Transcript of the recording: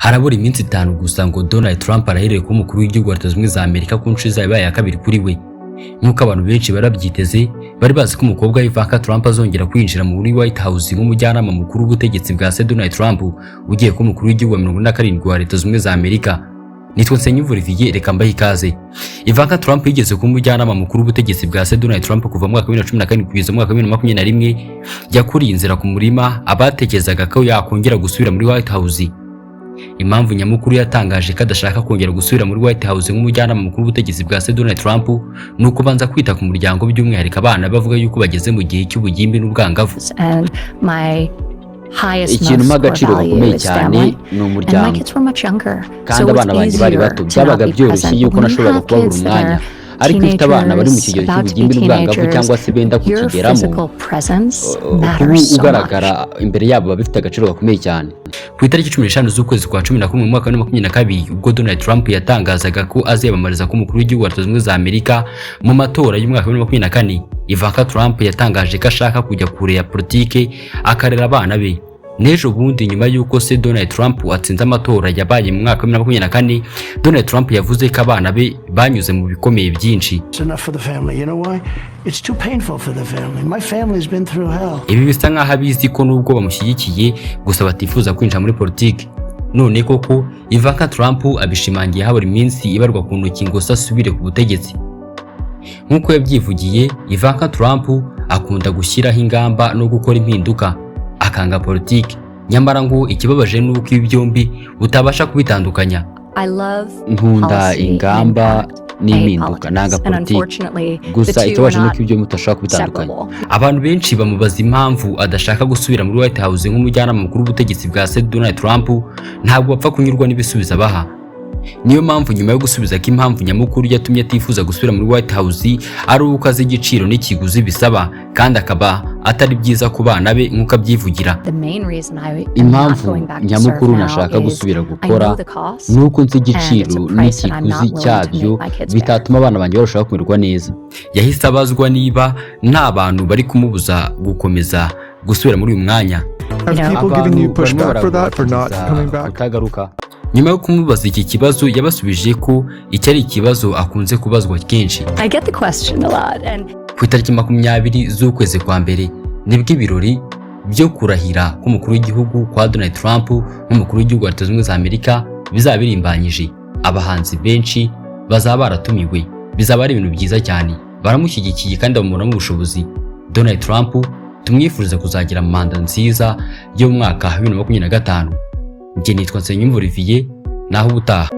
harabura iminsi 5 gusa ngo Donald Trump arahereye ku mukuru w'igihugu wa Leta Zunze Ubumwe za Amerika ku nshuro izabaye ya kabiri kuri we. Nk'uko abantu benshi barabyiteze, bari bazi ko umukobwa Ivanka Trump azongera kwinjira muri White House nk'umujyanama mukuru w'ubutegetsi bwa Donald Trump ugiye ku mukuru w'igihugu wa 47 wa Leta Zunze Ubumwe za Amerika. Nitwa Nsengiyumva Olivier, reka mbahe ikaze. Ivanka Trump yigeze ku mujyanama mukuru w'ubutegetsi bwa Donald Trump kuva mu mwaka wa 2014 kugeza mu mwaka wa 2021, yakuriye inzira ku murima abatekerezaga ko yakongera gusubira muri White House. Impamvu nyamukuru yatangaje ko adashaka kongera gusubira muri White House nk'umujyanama mukuru w'ubutegetsi bwa Donald Trump nuko banza kwita ku muryango by'umwihariko abana, bavuga yuko bageze mu gihe cy'ubugimbi n'ubwangavu. Ikintu m'agaciro gakomeye cyane ni umuryango, kandi abana banjye bari bato, byabaga byoroshye yuko nashoboraga kubabura umwanya. Ariko ifite abana bari mu kigero cy'ubugimbi n'ubwangavu cyangwa se benda kukigeramo, ugaragara imbere yabo bifite agaciro gakomeye cyane. Ku itariki 15 z'ukwezi kwa 11 mu mwaka wa 2022, ubwo Donald Trump yatangazaga ko aziyamamariza ku mukuru w'igihugu wa Leta Zunze Ubumwe za Amerika mu matora y'umwaka wa 2024, Ivanka Trump yatangaje ko ashaka kujya kure ya politike akarera abana be. Nejo bundi nyuma yuko Donald Trump atsinze amatora yabaye mu mwaka wa 2024, Donald Trump yavuze ko abana be banyuze mu bikomeye byinshi. Ibi bisa nkaho abizi ko nubwo bamushyigikiye gusa batifuza kwinjira muri politiki. None koko Ivanka Trump abishimangiye habura iminsi ibarwa ku ntoki ngo asubire ku butegetsi. Nk'uko yabyivugiye, Ivanka Trump akunda gushyiraho ingamba no gukora impinduka, akanga politiki. Nyamara ngo ikibabaje nuko ibi byombi utabasha kubitandukanya. Nkunda ingamba n'impinduka, nanga politiki. Gusa ikibabaje nuko ibyo mutashaka kubitandukanya. Abantu benshi bamubaza impamvu adashaka gusubira muri White House nk'umujyanama mukuru w'ubutegetsi bwa Donald Trump, ntabwo bapfa kunyurwa n'ibisubizo abaha. Niyo mpamvu nyuma yo gusubiza ko impamvu nyamukuru yatumye atifuza gusubira muri White House ari uko azi igiciro n'ikiguzi bisaba, kandi akaba atari byiza ku bana be nk'uko abyivugira. Impamvu nyamukuru nashaka gusubira gukora nuko nzi igiciro n'ikiguzi cyabyo bitatuma abana banjye barushaho kumererwa neza. Yahise abazwa niba nta bantu bari kumubuza gukomeza gusubira muri uyu mwanya. Utagaruka. Nyuma yo kumubaza iki kibazo, yabasubije ko iki ari ikibazo akunze kubazwa kenshi. Ku itariki 20 z'ukwezi kwa mbere nibwo ibirori byo kurahira k'umukuru w'igihugu kwa Donald Trump nk'umukuru w'igihugu wa Leta Zunze Ubumwe za Amerika bizaba birimbanyije. Abahanzi benshi bazaba baratumiwe, bizaba ari ibintu byiza cyane. Baramushyigikiye kandi bamubonamo ubushobozi. Donald Trump tumwifuriza kuzagira manda nziza yo mu mwaka wa 2025. Njye nitwa Nsengiyumva Olivier, naho ubutaha.